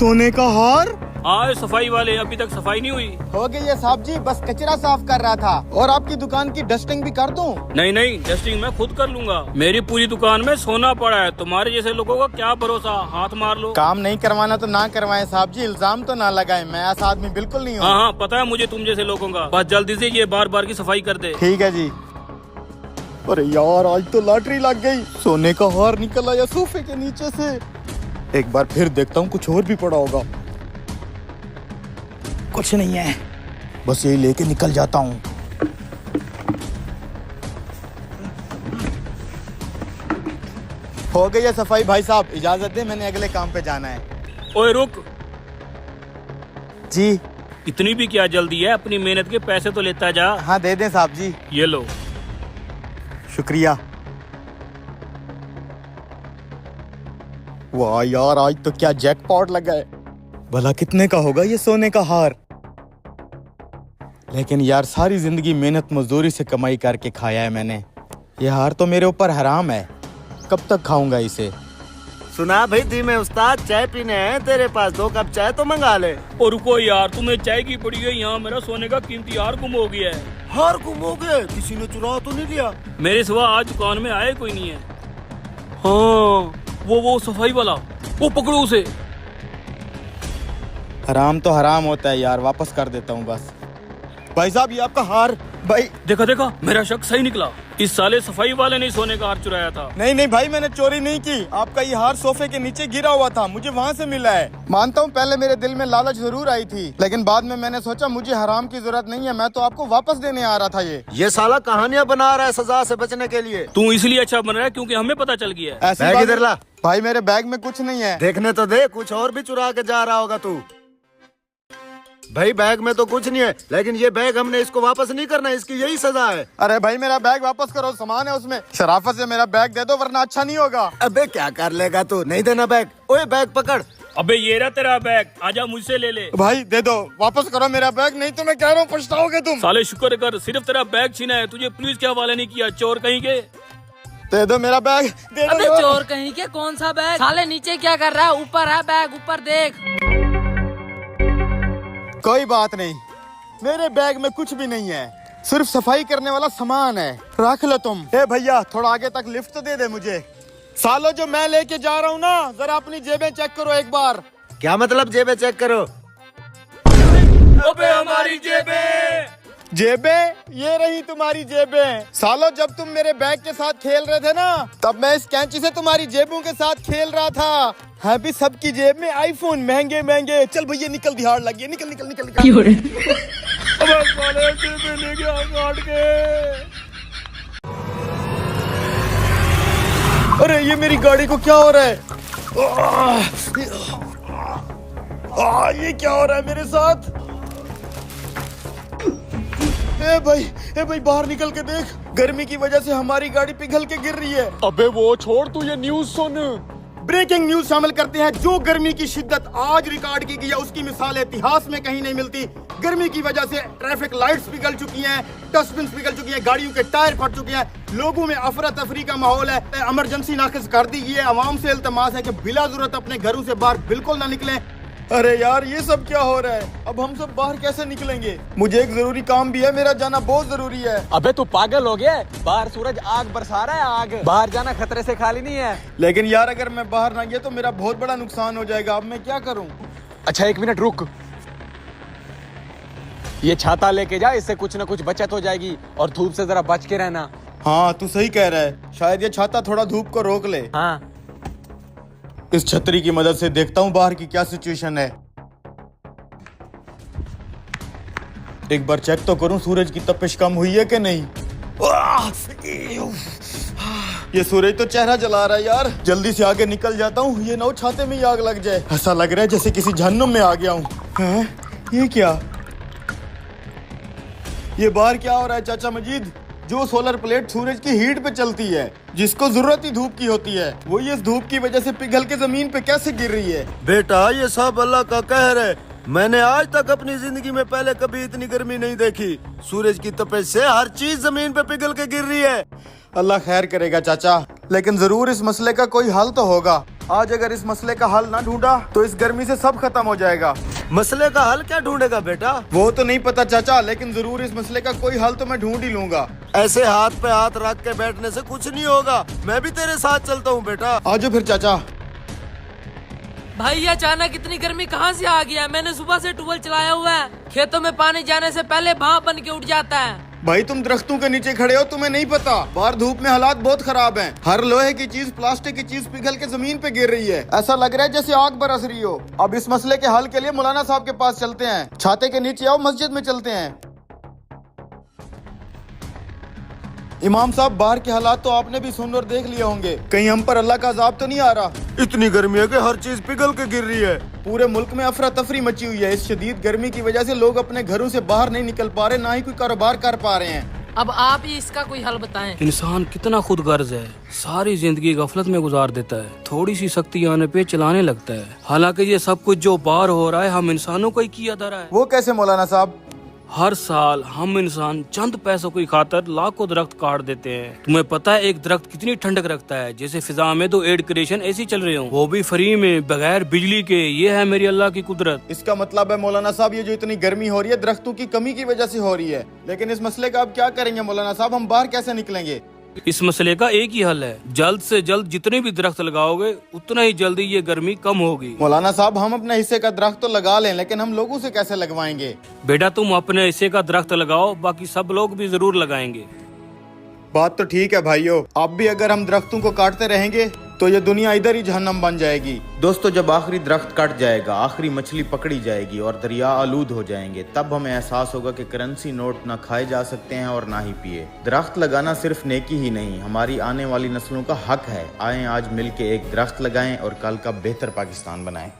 सोने का हार। हाँ सफाई वाले, अभी तक सफाई नहीं हुई। हो गई है साहब जी, बस कचरा साफ कर रहा था। और आपकी दुकान की डस्टिंग भी कर दूं? नहीं नहीं, डस्टिंग मैं खुद कर लूंगा। मेरी पूरी दुकान में सोना पड़ा है, तुम्हारे जैसे लोगों का क्या भरोसा, हाथ मार लो। काम नहीं करवाना तो ना करवाएं साहब जी, इल्जाम तो ना लगाएं। मैं ऐसा आदमी बिल्कुल नहीं हूँ। हाँ हाँ पता है मुझे तुम जैसे लोगों का। बस जल्दी से ये बार बार की सफाई कर दे। ठीक है जी। अरे यार आज तो लॉटरी लग गई, सोने का हार निकल आया सोफे के नीचे से। एक बार फिर देखता हूँ कुछ और भी पड़ा होगा। कुछ नहीं है, बस यही लेके निकल जाता हूँ। हो गई है सफाई भाई साहब, इजाजत दे, मैंने अगले काम पे जाना है। ओए रुक, जी। इतनी भी क्या जल्दी है, अपनी मेहनत के पैसे तो लेता जा। हाँ दे दें साहब जी। ये लो। शुक्रिया। वाह यार आज तो क्या जैकपॉट लगा है। भला कितने का होगा ये सोने का हार? लेकिन यार सारी जिंदगी मेहनत मजदूरी से कमाई करके खाया है मैंने। ये हार तो मेरे ऊपर हराम है, कब तक खाऊंगा इसे? सुना भाई दी में उस्ताद, चाय पीने हैं तेरे पास, 2 कप चाय तो मंगा ले। और रुको यार, तुम्हें चाय की पड़ी है, यहाँ मेरा सोने का कीमती हार गुम हो गया है। हार गुम हो गए? किसी ने चुरा तो नहीं लिया? मेरे सिवा आज दुकान में आए कोई नहीं है। हाँ वो सफाई वाला, वो पकड़ो उसे। हराम तो हराम होता है यार, वापस कर देता हूँ बस। भाई साहब ये आपका हार। भाई देखा मेरा शक सही निकला, इस साले सफाई वाले ने सोने का हार चुराया था। नहीं भाई मैंने चोरी नहीं की, आपका ये हार सोफे के नीचे गिरा हुआ था, मुझे वहाँ से मिला है। मानता हूँ पहले मेरे दिल में लालच जरूर आई थी, लेकिन बाद में मैंने सोचा मुझे हराम की जरूरत नहीं है, मैं तो आपको वापस देने आ रहा था। ये साला कहानियां बना रहा है सजा से बचने के लिए। तू इसलिए अच्छा बन रहा है क्योंकि हमें पता चल गया है। ऐसी बैग बात इधर ला। भाई मेरे बैग में कुछ नहीं है। देखने तो दे, कुछ और भी चुरा के जा रहा होगा तू। भाई बैग में तो कुछ नहीं है, लेकिन ये बैग हमने इसको वापस नहीं करना, इसकी यही सजा है। अरे भाई मेरा बैग वापस करो, सामान है उसमें। शराफत से मेरा बैग दे दो वरना अच्छा नहीं होगा। अबे क्या कर लेगा तू, नहीं देना बैग? ओए बैग पकड़। अबे ये रहा तेरा बैग, आजा मुझसे ले ले। भाई दे दो, वापस करो मेरा बैग, नहीं तो मैं कह रहा हूँ पछताओगे तुम। साले शुक्र कर, सिर्फ तेरा बैग छीना है, तुझे पुलिस के हवाले नहीं किया, चोर कहीं के। दे दो मेरा बैग, दे दो। अबे चोर कहीं के, कौन सा बैग? साले नीचे क्या कर रहा है? ऊपर है बैग, ऊपर देख। कोई बात नहीं, मेरे बैग में कुछ भी नहीं है, सिर्फ सफाई करने वाला सामान है, रख लो तुम। ए भैया थोड़ा आगे तक लिफ्ट तो दे दे मुझे। सालो जो मैं लेके जा रहा हूँ ना, जरा अपनी जेबें चेक करो एक बार। क्या मतलब जेबें चेक करो? अबे हमारी जेबें। जेबें? ये रही तुम्हारी जेबें। सालो जब तुम मेरे बैग के साथ खेल रहे थे ना, तब मैं इस कैंची से तुम्हारी जेबों के साथ खेल रहा था। है भी सबकी जेब में आईफोन महंगे महंगे। चल भैया निकल, दिहाड़ लग गई, निकल निकल निकल निकल। अबे साले जेबें ले गया काट के। अरे ये मेरी गाड़ी को क्या हो रहा है? ये क्या हो रहा है मेरे साथ? ए भाई बाहर निकल के देख, गर्मी की वजह से हमारी गाड़ी पिघल के गिर रही है। अबे वो छोड़, तू ये न्यूज़ सुन। ब्रेकिंग न्यूज शामिल करते हैं। जो गर्मी की शिद्दत आज रिकॉर्ड की गई है, उसकी मिसाल इतिहास में कहीं नहीं मिलती। गर्मी की वजह से ट्रैफिक लाइट्स पिघल चुकी हैं, डस्टबिन पिघल चुकी हैं, गाड़ियों के टायर फट चुके हैं, लोगों में अफरा तफरी का माहौल है। इमरजेंसी नाफिज कर दी गई है। आवाम से इल्तमास है कि बिला जरूरत अपने घरों से बाहर बिल्कुल ना निकलें। अरे यार ये सब क्या हो रहा है? अब हम सब बाहर कैसे निकलेंगे? मुझे एक जरूरी काम भी है, मेरा जाना बहुत जरूरी है। अबे तू पागल हो गया? बाहर सूरज आग बरसा रहा है, आग। बाहर जाना खतरे से खाली नहीं है। लेकिन यार अगर मैं बाहर ना गया तो मेरा बहुत बड़ा नुकसान हो जाएगा। अब मैं क्या करूं? अच्छा 1 मिनट रुक, ये छाता लेके जा, इससे कुछ ना कुछ बचत हो जाएगी। और धूप से जरा बच के रहना। हाँ तू सही कह रहा है, शायद ये छाता थोड़ा धूप को रोक ले। हाँ इस छतरी की मदद से देखता हूँ बाहर की क्या सिचुएशन है। एक बार चेक तो करूं सूरज की तपिश कम हुई है कि नहीं। ये सूरज तो चेहरा जला रहा है यार, जल्दी से आगे निकल जाता हूँ, ये ना हो छाते में ही आग लग जाए। ऐसा लग रहा है जैसे किसी जहन्नुम में आ गया हूँ। ये क्या? ये बाहर क्या हो रहा है चाचा मजीद? जो सोलर प्लेट सूरज की हीट पे चलती है, जिसको जरूरत ही धूप की होती है, वो ये इस धूप की वजह से पिघल के जमीन पे कैसे गिर रही है? बेटा ये सब अल्लाह का कहर है। मैंने आज तक अपनी जिंदगी में पहले कभी इतनी गर्मी नहीं देखी। सूरज की तपिश से हर चीज जमीन पे पिघल के गिर रही है। अल्लाह खैर करेगा चाचा, लेकिन जरूर इस मसले का कोई हल तो होगा। आज अगर इस मसले का हल ना ढूंढा तो इस गर्मी से सब खत्म हो जाएगा। मसले का हल क्या ढूंढेगा बेटा? वो तो नहीं पता चाचा, लेकिन जरूर इस मसले का कोई हल तो मैं ढूंढ ही लूंगा। ऐसे हाथ पे हाथ रख के बैठने से कुछ नहीं होगा। मैं भी तेरे साथ चलता हूँ बेटा। आजो फिर चाचा। भाई ये अचानक इतनी गर्मी कहाँ से आ गया? मैंने सुबह से ट्यूबवेल चलाया हुआ है, खेतों में पानी जाने से पहले भाप बन के उठ जाता है। भाई तुम दरख्तों के नीचे खड़े हो, तुम्हें नहीं पता बाहर धूप में हालात बहुत खराब हैं। हर लोहे की चीज, प्लास्टिक की चीज पिघल के जमीन पे गिर रही है। ऐसा लग रहा है जैसे आग बरस रही हो। अब इस मसले के हल के लिए मौलाना साहब के पास चलते हैं। छाते के नीचे आओ, मस्जिद में चलते हैं। इमाम साहब, बाहर के हालात तो आपने भी सुन और देख लिए होंगे। कहीं हम पर अल्लाह का अजाब तो नहीं आ रहा? इतनी गर्मी है कि हर चीज पिघल के गिर रही है। पूरे मुल्क में अफरा तफरी मची हुई है। इस शदीद गर्मी की वजह से लोग अपने घरों से बाहर नहीं निकल पा रहे, ना ही कोई कारोबार कर पा रहे हैं। अब आप ही इसका कोई हल बताएं। इंसान कितना खुदगर्ज है, सारी जिंदगी गफलत में गुजार देता है, थोड़ी सी सख्ती आने पे चलाने लगता है। हालांकि ये सब कुछ जो बाहर हो रहा है हम इंसानों को ही किया धरा है। वो कैसे मौलाना साहब? हर साल हम इंसान चंद पैसों की खातर लाखों दरख्त काट देते हैं। तुम्हें पता है एक दरख्त कितनी ठंडक रखता है? जैसे फिजा में तो एयर कंडीशन ऐसी चल रहे हो, वो भी फ्री में, बगैर बिजली के। ये है मेरी अल्लाह की कुदरत। इसका मतलब है मौलाना साहब, ये जो इतनी गर्मी हो रही है दरख्तों की कमी की वजह से हो रही है। लेकिन इस मसले का अब क्या करेंगे मौलाना साहब? हम बाहर कैसे निकलेंगे? इस मसले का एक ही हल है, जल्द से जल्द जितने भी दरख्त लगाओगे उतना ही जल्दी ये गर्मी कम होगी। मौलाना साहब, हम अपने हिस्से का दरख्त तो लगा लें, लेकिन हम लोगों से कैसे लगवाएंगे? बेटा तुम अपने हिस्से का दरख्त लगाओ, बाकी सब लोग भी जरूर लगाएंगे। बात तो ठीक है भाइयों, अब भी अगर हम दरख्तों को काटते रहेंगे तो ये दुनिया इधर ही जहन्नम बन जाएगी। दोस्तों, जब आखिरी दरख्त कट जाएगा, आखिरी मछली पकड़ी जाएगी और दरिया आलूद हो जाएंगे, तब हमें एहसास होगा कि करेंसी नोट ना खाए जा सकते हैं और ना ही पिए। दरख्त लगाना सिर्फ नेकी ही नहीं, हमारी आने वाली नस्लों का हक है। आएं आज मिलके एक दरख्त लगाएं और कल का बेहतर पाकिस्तान बनाएं।